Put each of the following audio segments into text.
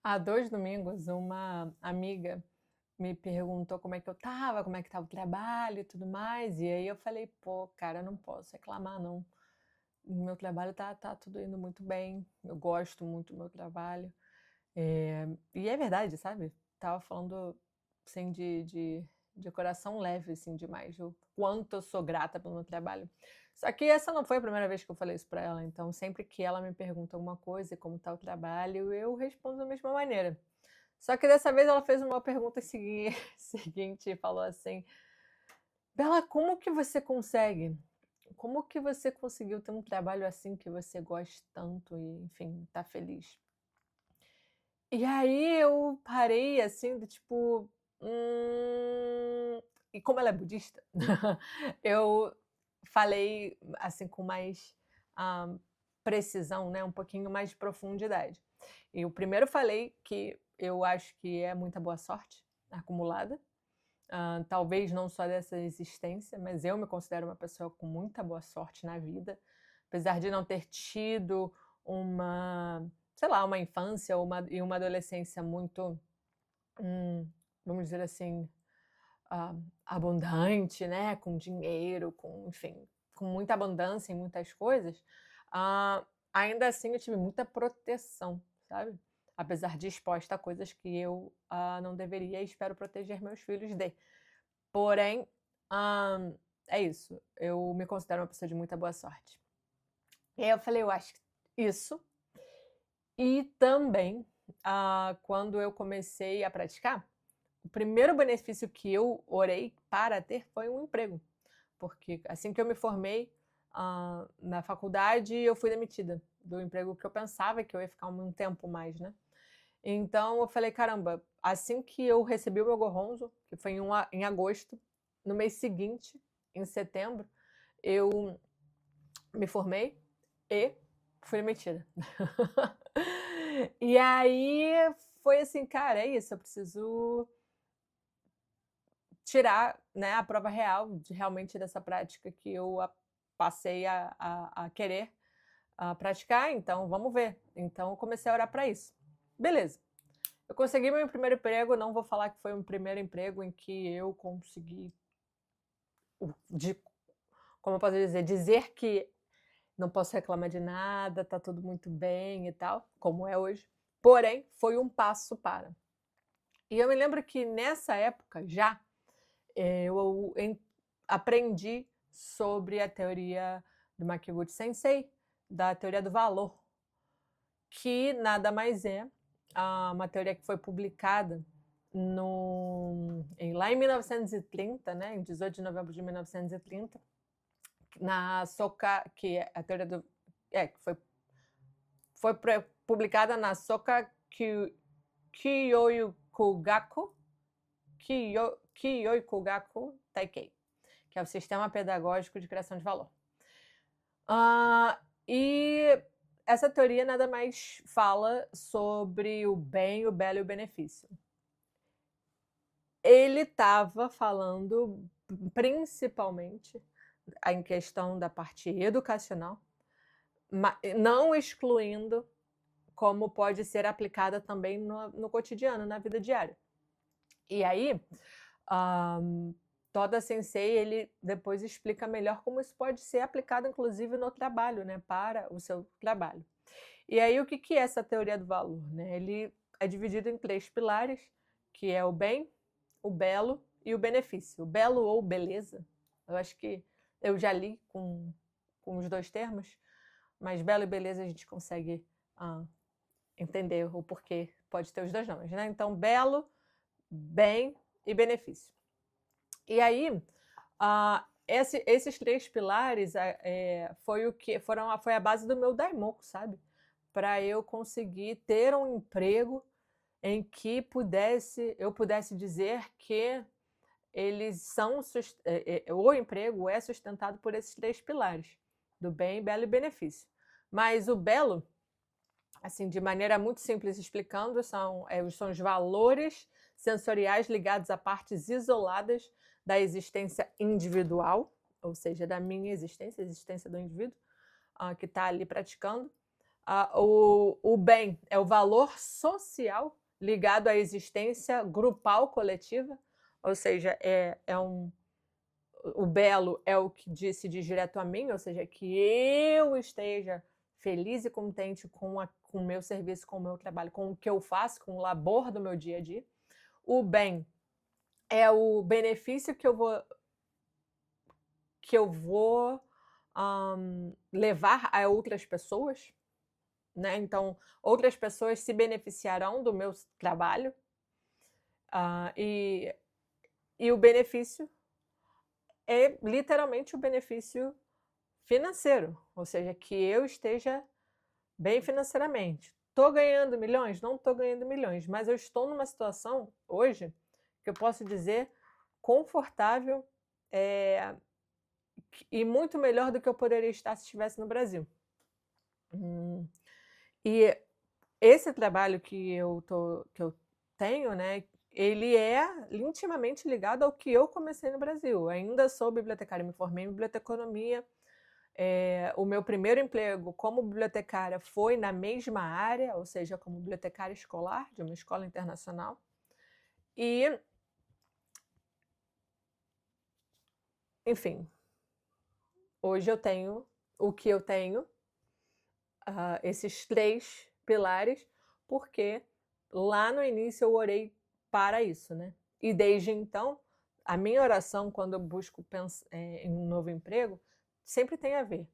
Há 2 domingos, uma amiga me perguntou como é que eu estava, como é que estava o trabalho e tudo mais, e aí eu falei: "Pô, cara, eu não posso reclamar não. O meu trabalho tá tudo indo muito bem, eu gosto muito do meu trabalho". E é verdade, sabe. Tava falando, assim, de coração leve, assim, demais, o quanto eu sou grata pelo meu trabalho. Só que essa não foi a primeira vez que eu falei isso pra ela, então sempre que ela me pergunta alguma coisa, como tá o trabalho, eu respondo da mesma maneira. Só que dessa vez ela fez uma pergunta seguinte e falou assim: "Bela, como que você consegue? Como que você conseguiu ter um trabalho assim que você gosta tanto e, enfim, tá feliz?". E aí eu parei, assim, do tipo, e como ela é budista, eu falei, assim, com mais, ah, precisão, né, um pouquinho mais de profundidade. Eu primeiro falei que eu acho que é muita boa sorte acumulada, talvez não só dessa existência, mas eu me considero uma pessoa com muita boa sorte na vida, apesar de não ter tido uma, sei lá, uma infância ou uma adolescência muito, hum, vamos dizer assim, abundante, né, com dinheiro, com, enfim, com muita abundância em muitas coisas, ainda assim eu tive muita proteção, sabe? Apesar de exposta a coisas que eu não deveria e espero proteger meus filhos de. Porém, é isso, eu me considero uma pessoa de muita boa sorte. E aí eu falei: "Eu acho que isso". E também, quando eu comecei a praticar, o primeiro benefício que eu orei para ter foi um emprego, porque assim que eu me formei, na faculdade, eu fui demitida do emprego que eu pensava que eu ia ficar um tempo mais, né. Então eu falei: "Caramba", assim que eu recebi o meu Gorronzo, que foi em agosto, no mês seguinte, em setembro, eu me formei e fui demitida. E aí foi assim: "Cara, é isso, eu preciso tirar, né, a prova real de realmente dessa prática que eu passei a querer, praticar, então vamos ver". Então eu comecei a orar para isso. Beleza. Eu consegui meu primeiro emprego, não vou falar que foi um primeiro emprego em que eu consegui de como eu posso dizer que não posso reclamar de nada, tá tudo muito bem e tal, como é hoje, porém, foi um passo para. E eu me lembro que nessa época já, aprendi sobre a teoria do Makiguchi Sensei, da teoria do valor, que nada mais é, uma teoria que foi publicada lá em 1930, né, em 18 de novembro de 1930, na Soka, que é a teoria do, que foi publicada na Soka Kyokugaku, Kyokugaku Taikei, que é o Sistema Pedagógico de Criação de Valor. E essa teoria nada mais fala sobre o bem, o belo e o benefício. Ele estava falando principalmente em questão da parte educacional, não excluindo como pode ser aplicada também no cotidiano, na vida diária. E aí, Toda Sensei, ele depois explica melhor como isso pode ser aplicado inclusive no trabalho, né, para o seu trabalho. E aí o que que é essa teoria do valor, né? Ele é dividido em 3 pilares, que é o bem, o belo e o benefício. O belo ou beleza, eu acho que eu já li com os 2 termos, mas belo e beleza a gente consegue, entender o porquê pode ter os 2 nomes, né. Então belo, bem e benefício. E aí, esses 3 pilares, foi a base do meu daimoku, sabe, para eu conseguir ter um emprego em que eu pudesse dizer que eles são o emprego é sustentado por esses 3 pilares, do bem, belo e benefício. Mas o belo, assim, de maneira muito simples explicando, são os valores sensoriais ligados a partes isoladas da existência individual, ou seja, da minha existência, a existência do indivíduo, que está ali praticando, O bem é o valor social ligado à existência grupal coletiva, ou seja, o belo é o que se diz direto a mim, ou seja, que eu esteja feliz e contente com o meu serviço, com o meu trabalho, com o que eu faço, com o labor do meu dia a dia. O bem é o benefício que eu vou levar a outras pessoas, né? Então, outras pessoas se beneficiarão do meu trabalho, e o benefício é literalmente o benefício financeiro, ou seja, que eu esteja bem financeiramente. Estou ganhando milhões? Não estou ganhando milhões, mas eu estou numa situação hoje que eu posso dizer confortável, e muito melhor do que eu poderia estar se estivesse no Brasil. E esse trabalho que eu tenho, né, ele é intimamente ligado ao que eu comecei no Brasil. Eu ainda sou bibliotecária, me formei em biblioteconomia. O meu primeiro emprego como bibliotecária foi na mesma área, ou seja, como bibliotecária escolar de uma escola internacional. E, enfim, hoje eu tenho o que eu tenho, esses 3 pilares, porque lá no início eu orei para isso, né? E desde então, a minha oração quando eu busco em um novo emprego, sempre tem a ver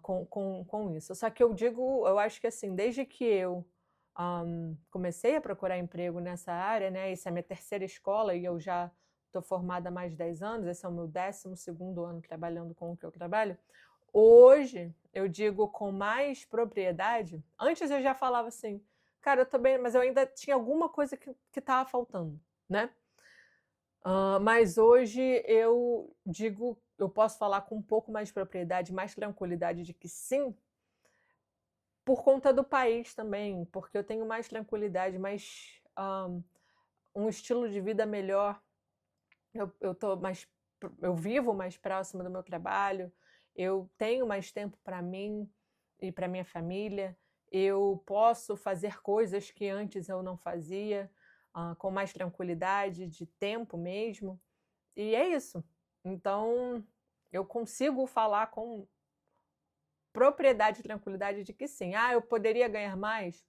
com isso. Só que eu acho que assim, desde que eu comecei a procurar emprego nessa área, né? Essa é a minha terceira escola e eu já estou formada há mais de 10 anos, esse é o meu 12º ano trabalhando com o que eu trabalho. Hoje, eu digo com mais propriedade, antes eu já falava assim, cara, eu tô bem, mas eu ainda tinha alguma coisa que estava faltando, né? Mas hoje eu digo, eu posso falar com um pouco mais de propriedade, mais tranquilidade de que sim, por conta do país também, porque eu tenho mais tranquilidade, mais um estilo de vida melhor. Eu vivo mais próximo do meu trabalho, eu tenho mais tempo para mim e para minha família, eu posso fazer coisas que antes eu não fazia, com mais tranquilidade de tempo mesmo, e é isso. Então, eu consigo falar com propriedade e tranquilidade de que sim. Eu poderia ganhar mais?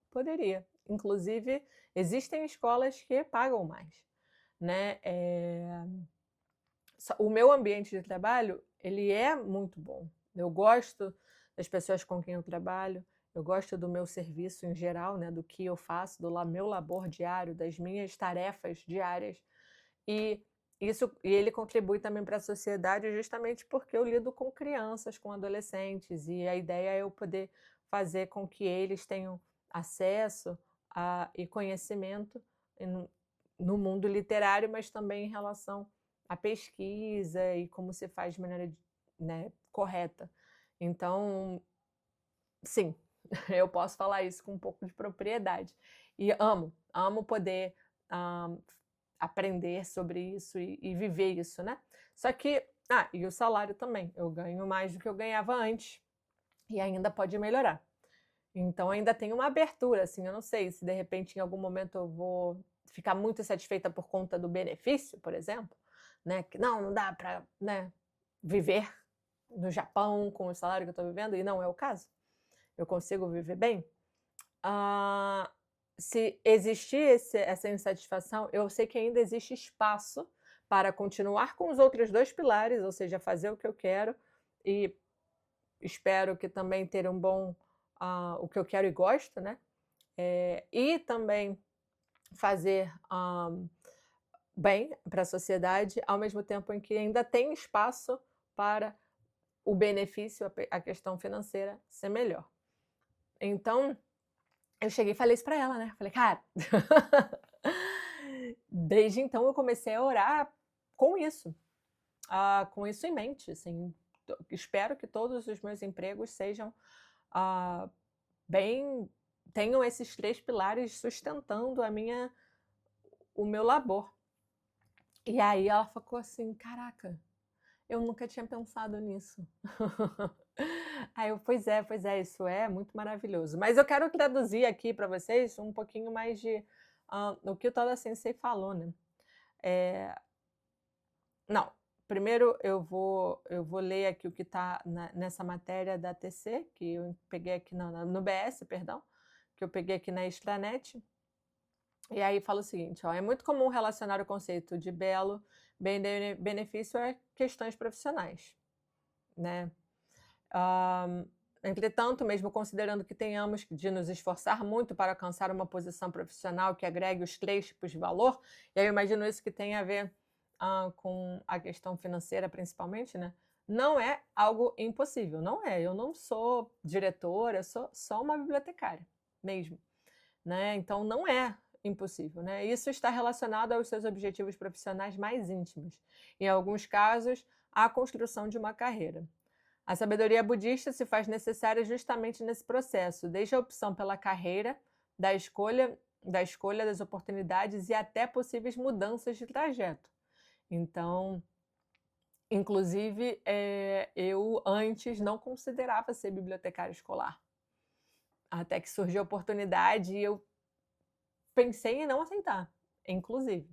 Poderia. Inclusive, existem escolas que pagam mais, né? O meu ambiente de trabalho, ele é muito bom. Eu gosto das pessoas com quem eu trabalho, eu gosto do meu serviço em geral, né, do que eu faço, do meu labor diário, das minhas tarefas diárias. E ele contribui também para a sociedade justamente porque eu lido com crianças, com adolescentes, e a ideia é eu poder fazer com que eles tenham acesso e conhecimento no mundo literário, mas também em relação à pesquisa e como se faz de maneira, né, correta. Então, sim, eu posso falar isso com um pouco de propriedade. E amo poder aprender sobre isso e viver isso, né? Só que, e o salário também, eu ganho mais do que eu ganhava antes e ainda pode melhorar. Então ainda tem uma abertura, assim, eu não sei se de repente em algum momento eu vou ficar muito satisfeita por conta do benefício, por exemplo, né? Que não dá para, né, viver no Japão com o salário que eu estou vivendo, e não é o caso. Eu consigo viver bem. Se existir essa insatisfação, eu sei que ainda existe espaço para continuar com os outros 2 pilares, ou seja, fazer o que eu quero e espero que também ter um bom, o que eu quero e gosto, né? E também fazer bem para a sociedade, ao mesmo tempo em que ainda tem espaço para o benefício, a questão financeira ser melhor. Então, eu cheguei e falei isso para ela, né? Falei, cara, desde então eu comecei a orar com isso em mente, assim. Espero que todos os meus empregos sejam tenham esses 3 pilares sustentando o meu labor. E aí ela ficou assim, caraca, eu nunca tinha pensado nisso. Pois é, isso é muito maravilhoso. Mas eu quero traduzir aqui para vocês um pouquinho mais de, o que o Toda Sensei falou, né. Eh, não, primeiro eu vou ler aqui o que está nessa matéria da TC, que eu peguei aqui no BS, perdão, que eu peguei aqui na Extranet. E aí fala o seguinte, ó: "É muito comum relacionar o conceito de belo, benefício a questões profissionais", né. Hã, Entretanto, mesmo considerando que tenhamos de nos esforçar muito para alcançar uma posição profissional que agregue os 3 tipos de valor, e aí eu imagino isso que tem a ver, com a questão financeira principalmente, né, não é algo impossível, não é. Eu não sou diretora, eu sou só uma bibliotecária, mesmo, né, então não é impossível, né. Isso está relacionado aos seus objetivos profissionais mais íntimos, em alguns casos, à construção de uma carreira. A sabedoria budista se faz necessária justamente nesse processo, desde a opção pela carreira, da escolha das oportunidades e até possíveis mudanças de trajeto. Então, inclusive, eu antes não considerava ser bibliotecária escolar, até que surgiu a oportunidade e eu pensei em não aceitar, inclusive,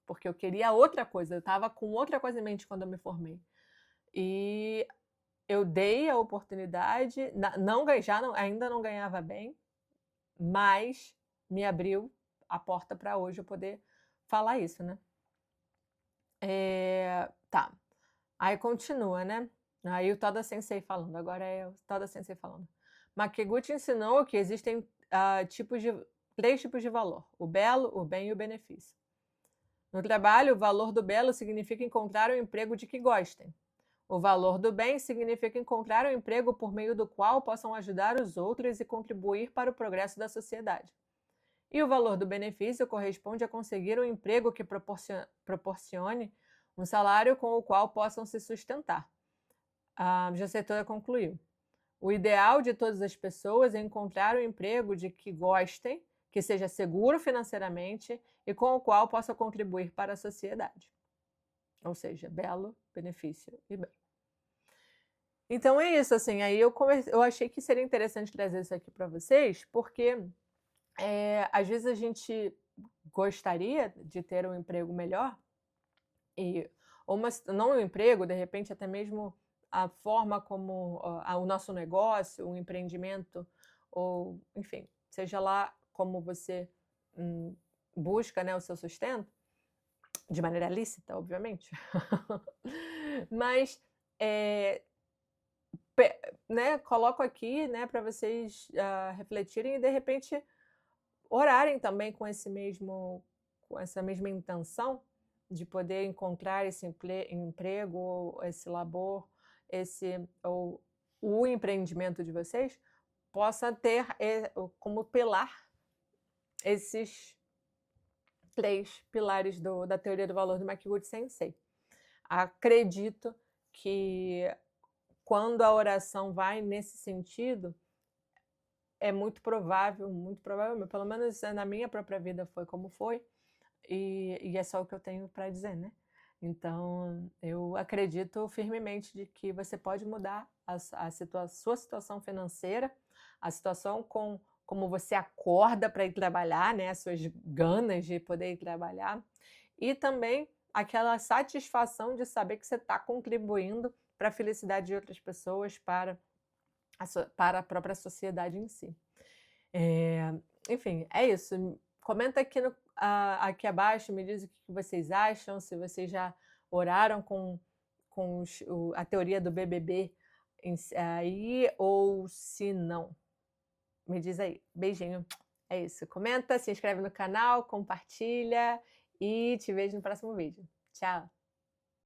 porque eu queria outra coisa, eu estava com outra coisa em mente quando eu me formei. E eu dei a oportunidade, não ganhei, ainda não ganhava bem, mas me abriu a porta para hoje eu poder falar isso, né. Tá, aí continua, né, aí o Toda Sensei falando, agora é o Toda Sensei falando. Makiguchi ensinou que existem, 3 tipos de valor: o belo, o bem e o benefício. No trabalho, o valor do belo significa encontrar um emprego de que gostem. O valor do bem significa encontrar um emprego por meio do qual possam ajudar os outros e contribuir para o progresso da sociedade. E o valor do benefício corresponde a conseguir um emprego que proporcione um salário com o qual possam se sustentar. A gestora concluiu: o ideal de todas as pessoas é encontrar um emprego de que gostem, que seja seguro financeiramente e com o qual possa contribuir para a sociedade. Ou seja, belo, benefício e bem. Então é isso, assim, aí eu achei que seria interessante trazer isso aqui para vocês, porque, às vezes a gente gostaria de ter um emprego melhor, e ou não um emprego, de repente até mesmo a forma como, o nosso negócio, o empreendimento, ou enfim, seja lá como você, busca, né, o seu sustento, de maneira lícita, obviamente. Mas, eh né, coloco aqui, né, para vocês, refletirem e de repente orarem também com essa mesma intenção de poder encontrar esse emprego, ou esse labor, ou o empreendimento de vocês possa ter, como pilar esses 3 pilares da teoria do valor do Makiguchi Sensei. Acredito que quando a oração vai nesse sentido, é muito provável, pelo menos na minha própria vida foi como foi, e é só o que eu tenho para dizer, né. Então, eu acredito firmemente de que você pode mudar sua situação financeira, a situação como você acorda para ir trabalhar, né, as suas ganas de poder ir trabalhar, e também aquela satisfação de saber que você está contribuindo para a felicidade de outras pessoas, para a própria sociedade em si. Enfim, é isso. Comenta aqui abaixo, me diz o que vocês acham, se vocês já oraram com a teoria do BBB aí, ou se não. Me diz aí. Beijinho. É isso. Comenta, se inscreve no canal, compartilha e te vejo no próximo vídeo. Tchau!